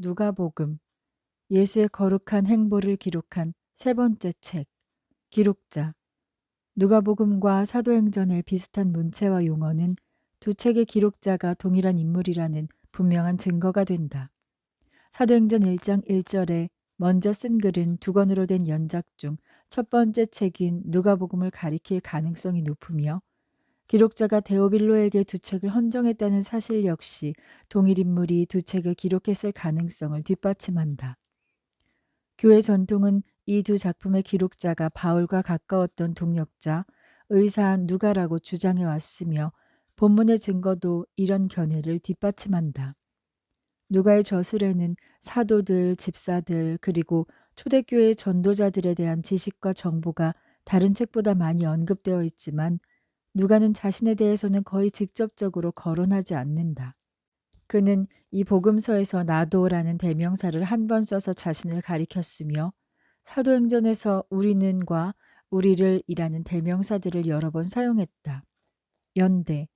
누가복음, 예수의 거룩한 행보를 기록한 세 번째 책. 기록자, 누가복음과 사도행전의 비슷한 문체와 용어는 두 책의 기록자가 동일한 인물이라는 분명한 증거가 된다. 사도행전 1장 1절에 먼저 쓴 글은 두 권으로 된 연작 중 첫 번째 책인 누가복음을 가리킬 가능성이 높으며, 기록자가 데오빌로에게 두 책을 헌정했다는 사실 역시 동일 인물이 두 책을 기록했을 가능성을 뒷받침한다. 교회 전통은 이 두 작품의 기록자가 바울과 가까웠던 동역자, 의사 누가라고 주장해 왔으며, 본문의 증거도 이런 견해를 뒷받침한다. 누가의 저술에는 사도들, 집사들, 그리고 초대교회 전도자들에 대한 지식과 정보가 다른 책보다 많이 언급되어 있지만, 누가는 자신에 대해서는 거의 직접적으로 거론하지 않는다. 그는 이 복음서에서 나도라는 대명사를 한 번 써서 자신을 가리켰으며, 사도행전에서 우리는과 우리를 이라는 대명사들을 여러 번 사용했다. 연대,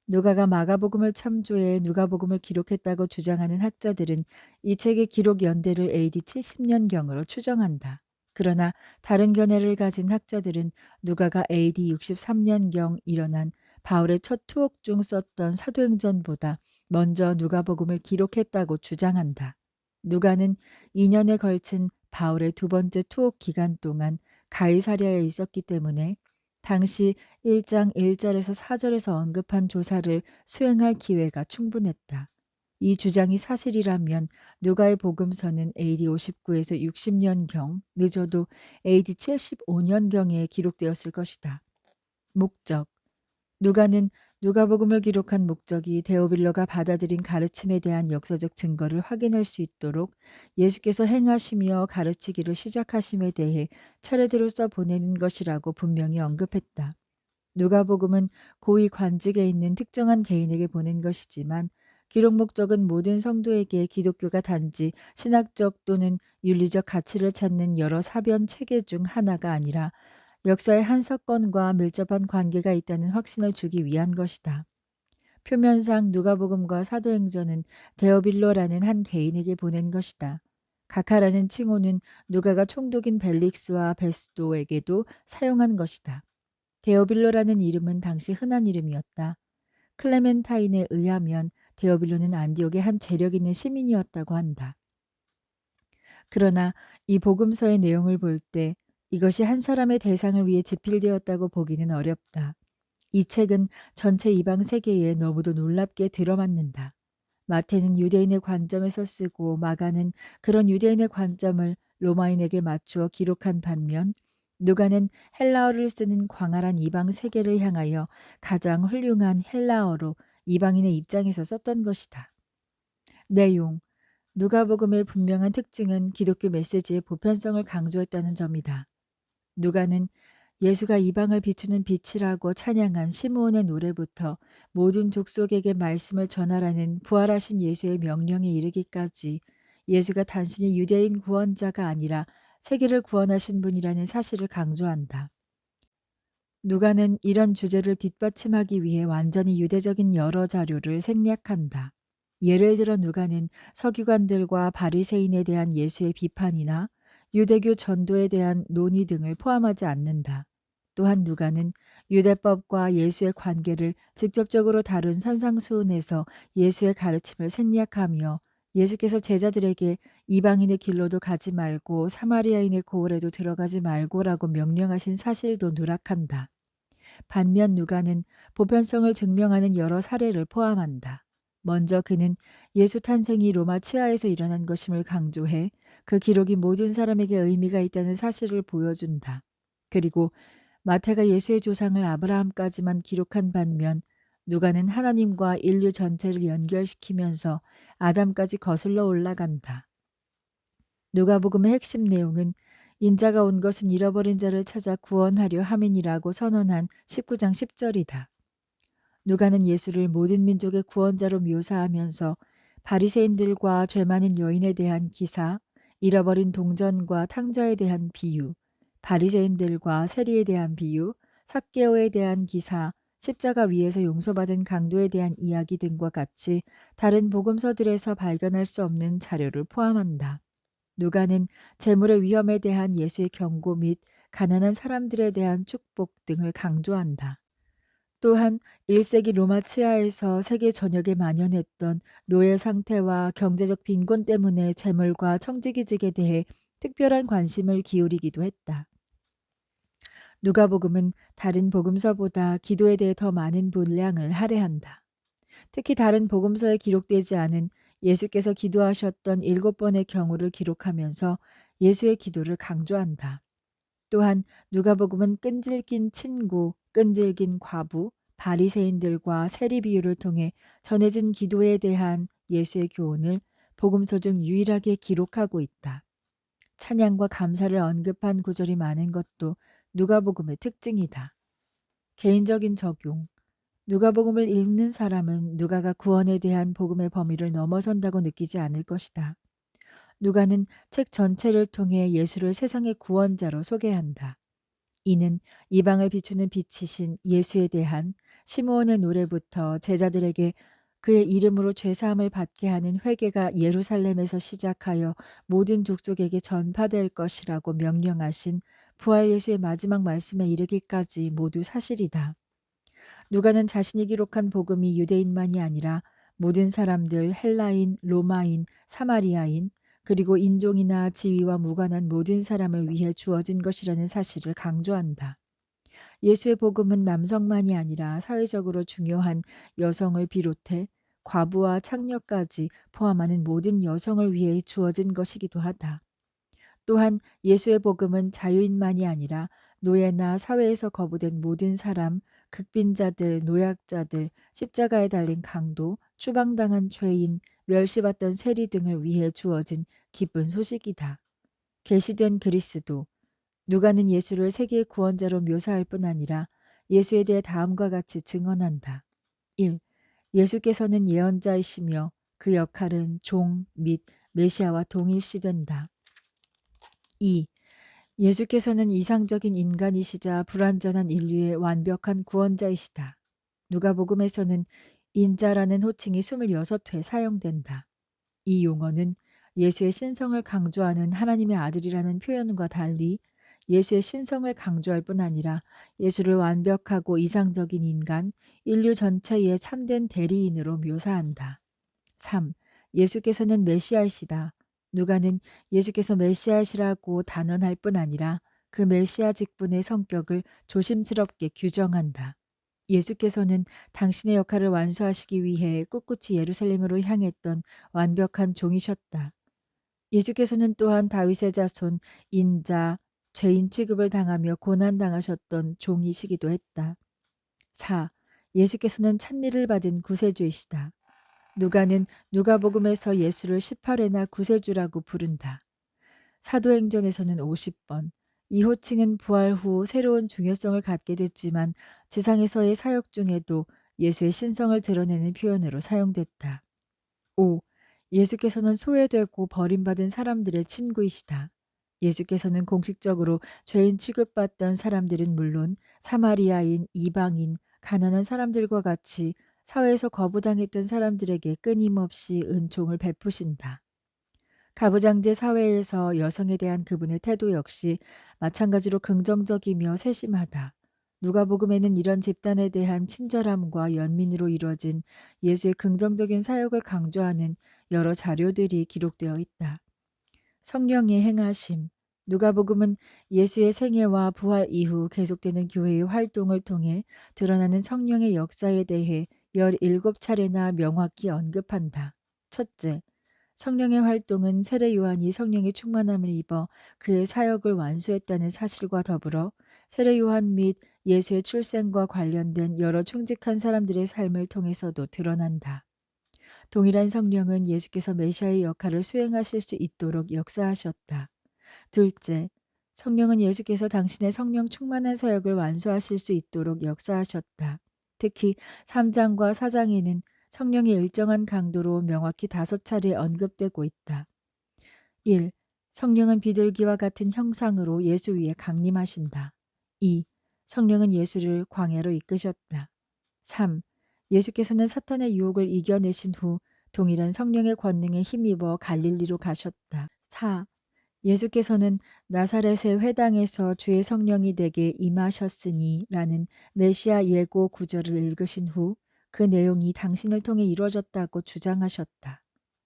누가가 마가복음을 참조해 누가복음을 기록했다고 주장하는 학자들은 이 책의 기록 연대를 AD 70년경으로 추정한다. 그러나 다른 견해를 가진 학자들은 누가가 AD 63년경 일어난 바울의 첫 투옥 중 썼던 사도행전보다 먼저 누가복음을 기록했다고 주장한다. 누가는 2년에 걸친 바울의 두 번째 투옥 기간 동안 가이사랴에 있었기 때문에 당시 1장 1절에서 4절에서 언급한 조사를 수행할 기회가 충분했다. 이 주장이 사실이라면 누가의 복음서는 AD 59에서 60년경, 늦어도 AD 75년경에 기록되었을 것이다. 목적, 누가는 누가복음을 기록한 목적이 데오빌로가 받아들인 가르침에 대한 역사적 증거를 확인할 수 있도록 예수께서 행하시며 가르치기를 시작하심에 대해 차례대로 써보내는 것이라고 분명히 언급했다. 누가복음은 고위 관직에 있는 특정한 개인에게 보낸 것이지만, 기록 목적은 모든 성도에게 기독교가 단지 신학적 또는 윤리적 가치를 찾는 여러 사변 체계 중 하나가 아니라 역사의 한 사건과 밀접한 관계가 있다는 확신을 주기 위한 것이다. 표면상 누가복음과 사도행전은 데오빌로라는 한 개인에게 보낸 것이다. 각하라는 칭호는 누가가 총독인 벨릭스와 베스도에게도 사용한 것이다. 데오빌로라는 이름은 당시 흔한 이름이었다. 클레멘타인에 의하면 데오빌로는 안디옥의 한 재력 있는 시민이었다고 한다. 그러나 이 복음서의 내용을 볼 때 이것이 한 사람의 대상을 위해 집필되었다고 보기는 어렵다. 이 책은 전체 이방 세계에 너무도 놀랍게 들어맞는다. 마태는 유대인의 관점에서 쓰고 마가는 그런 유대인의 관점을 로마인에게 맞추어 기록한 반면, 누가는 헬라어를 쓰는 광활한 이방 세계를 향하여 가장 훌륭한 헬라어로 이방인의 입장에서 썼던 것이다. 내용, 누가복음의 분명한 특징은 기독교 메시지의 보편성을 강조했다는 점이다. 누가는 예수가 이방을 비추는 빛이라고 찬양한 시므온의 노래부터 모든 족속에게 말씀을 전하라는 부활하신 예수의 명령에 이르기까지 예수가 단순히 유대인 구원자가 아니라 세계를 구원하신 분이라는 사실을 강조한다. 누가는 이런 주제를 뒷받침하기 위해 완전히 유대적인 여러 자료를 생략한다. 예를 들어 누가는 서기관들과 바리새인에 대한 예수의 비판이나 유대교 전도에 대한 논의 등을 포함하지 않는다. 또한 누가는 유대법과 예수의 관계를 직접적으로 다룬 산상수훈에서 예수의 가르침을 생략하며, 예수께서 제자들에게 이방인의 길로도 가지 말고 사마리아인의 고을에도 들어가지 말고라고 명령하신 사실도 누락한다. 반면 누가는 보편성을 증명하는 여러 사례를 포함한다. 먼저 그는 예수 탄생이 로마 치하에서 일어난 것임을 강조해 그 기록이 모든 사람에게 의미가 있다는 사실을 보여준다. 그리고 마태가 예수의 조상을 아브라함까지만 기록한 반면, 누가는 하나님과 인류 전체를 연결시키면서 아담까지 거슬러 올라간다. 누가복음의 핵심 내용은 인자가 온 것은 잃어버린 자를 찾아 구원하려 함이니라고 선언한 19장 10절이다. 누가는 예수를 모든 민족의 구원자로 묘사하면서 바리새인들과 죄 많은 여인에 대한 기사, 잃어버린 동전과 탕자에 대한 비유, 바리새인들과 세리에 대한 비유, 삭개오에 대한 기사, 십자가 위에서 용서받은 강도에 대한 이야기 등과 같이 다른 복음서들에서 발견할 수 없는 자료를 포함한다. 누가는 재물의 위험에 대한 예수의 경고 및 가난한 사람들에 대한 축복 등을 강조한다. 또한 1세기 로마 치하에서 세계 전역에 만연했던 노예 상태와 경제적 빈곤 때문에 재물과 청지기직에 대해 특별한 관심을 기울이기도 했다. 누가복음은 다른 복음서보다 기도에 대해 더 많은 분량을 할애한다. 특히 다른 복음서에 기록되지 않은 예수께서 기도하셨던 7번의 경우를 기록하면서 예수의 기도를 강조한다. 또한 누가복음은 끈질긴 친구, 끈질긴 과부, 바리새인들과 세리 비유를 통해 전해진 기도에 대한 예수의 교훈을 복음서 중 유일하게 기록하고 있다. 찬양과 감사를 언급한 구절이 많은 것도 누가복음의 특징이다. 개인적인 적용. 누가복음을 읽는 사람은 누가가 구원에 대한 복음의 범위를 넘어선다고 느끼지 않을 것이다. 누가는 책 전체를 통해 예수를 세상의 구원자로 소개한다. 이는 이방을 비추는 빛이신 예수에 대한 시므온의 노래부터 제자들에게 그의 이름으로 죄사함을 받게 하는 회개가 예루살렘에서 시작하여 모든 족속에게 전파될 것이라고 명령하신 부활 예수의 마지막 말씀에 이르기까지 모두 사실이다. 누가는 자신이 기록한 복음이 유대인만이 아니라 모든 사람들, 헬라인, 로마인, 사마리아인, 그리고 인종이나 지위와 무관한 모든 사람을 위해 주어진 것이라는 사실을 강조한다. 예수의 복음은 남성만이 아니라 사회적으로 중요한 여성을 비롯해 과부와 창녀까지 포함하는 모든 여성을 위해 주어진 것이기도 하다. 또한 예수의 복음은 자유인만이 아니라 노예나 사회에서 거부된 모든 사람, 극빈자들, 노약자들, 십자가에 달린 강도, 추방당한 죄인, 멸시받던 세리 등을 위해 주어진 기쁜 소식이다. 계시된 그리스도. 누가는 예수를 세계의 구원자로 묘사할 뿐 아니라 예수에 대해 다음과 같이 증언한다. 1. 예수께서는 예언자이시며 그 역할은 종 및 메시아와 동일시된다. 2. 예수께서는 이상적인 인간이시자 불완전한 인류의 완벽한 구원자이시다. 누가복음에서는 인자라는 호칭이 26회 사용된다. 이 용어는 예수의 신성을 강조하는 하나님의 아들이라는 표현과 달리 예수의 신성을 강조할 뿐 아니라 예수를 완벽하고 이상적인 인간, 인류 전체의 참된 대리인으로 묘사한다. 3. 예수께서는 메시아이시다. 누가는 예수께서 메시아이시라고 단언할 뿐 아니라 그 메시아 직분의 성격을 조심스럽게 규정한다. 예수께서는 당신의 역할을 완수하시기 위해 꿋꿋이 예루살렘으로 향했던 완벽한 종이셨다. 예수께서는 또한 다윗의 자손, 인자, 죄인 취급을 당하며 고난당하셨던 종이시기도 했다. 4. 예수께서는 찬미를 받은 구세주이시다. 누가는 누가복음에서 예수를 18회나 구세주라고 부른다. 사도행전에서는 50번. 이 호칭은 부활 후 새로운 중요성을 갖게 됐지만 지상에서의 사역 중에도 예수의 신성을 드러내는 표현으로 사용됐다. 5. 예수께서는 소외되고 버림받은 사람들의 친구이시다. 예수께서는 공식적으로 죄인 취급받던 사람들은 물론 사마리아인, 이방인, 가난한 사람들과 같이 사회에서 거부당했던 사람들에게 끊임없이 은총을 베푸신다. 가부장제 사회에서 여성에 대한 그분의 태도 역시 마찬가지로 긍정적이며 세심하다. 누가복음에는 이런 집단에 대한 친절함과 연민으로 이루어진 예수의 긍정적인 사역을 강조하는 여러 자료들이 기록되어 있다. 성령의 행하심. 누가복음은 예수의 생애와 부활 이후 계속되는 교회의 활동을 통해 드러나는 성령의 역사에 대해 17차례나 명확히 언급한다. 첫째, 성령의 활동은 세례 요한이 성령의 충만함을 입어 그의 사역을 완수했다는 사실과 더불어 세례 요한 및 예수의 출생과 관련된 여러 충직한 사람들의 삶을 통해서도 드러난다. 동일한 성령은 예수께서 메시아의 역할을 수행하실 수 있도록 역사하셨다. 둘째, 성령은 예수께서 당신의 성령 충만한 사역을 완수하실 수 있도록 역사하셨다. 특히 3장과 4장에는 성령의 일정한 강도로 명확히 5차례 언급되고 있다. 1. 성령은 비둘기와 같은 형상으로 예수 위에 강림하신다. 2. 성령은 예수를 광야로 이끄셨다. 3. 예수께서는 사탄의 유혹을 이겨내신 후 동일한 성령의 권능에 힘입어 갈릴리로 가셨다. 4. 예수께서는 나사렛의 회당에서 주의 성령이 내게 임하셨으니 라는 메시아 예고 구절을 읽으신 후 그 내용이 당신을 통해 이루어졌다고 주장하셨다.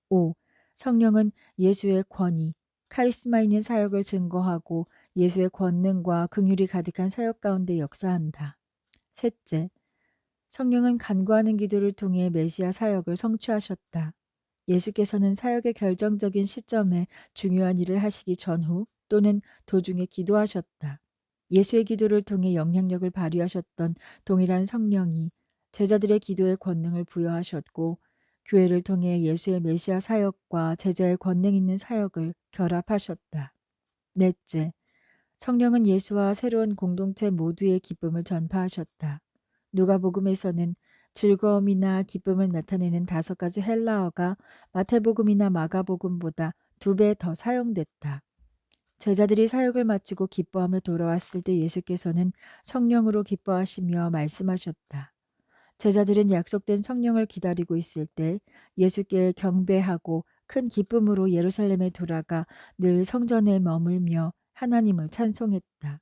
5. 성령은 예수의 권위, 카리스마 있는 사역을 증거하고 예수의 권능과 긍휼이 가득한 사역 가운데 역사한다. 셋째, 성령은 간구하는 기도를 통해 메시아 사역을 성취하셨다. 예수께서는 사역의 결정적인 시점에 중요한 일을 하시기 전후 또는 도중에 기도하셨다. 예수의 기도를 통해 영향력을 발휘하셨던 동일한 성령이 제자들의 기도에 권능을 부여하셨고 교회를 통해 예수의 메시아 사역과 제자의 권능 있는 사역을 결합하셨다. 넷째, 성령은 예수와 새로운 공동체 모두의 기쁨을 전파하셨다. 누가복음에서는 즐거움이나 기쁨을 나타내는 5가지 헬라어가 마태복음이나 마가복음보다 2배 더 사용됐다. 제자들이 사역을 마치고 기뻐하며 돌아왔을 때 예수께서는 성령으로 기뻐하시며 말씀하셨다. 제자들은 약속된 성령을 기다리고 있을 때 예수께 경배하고 큰 기쁨으로 예루살렘에 돌아가 늘 성전에 머물며 하나님을 찬송했다.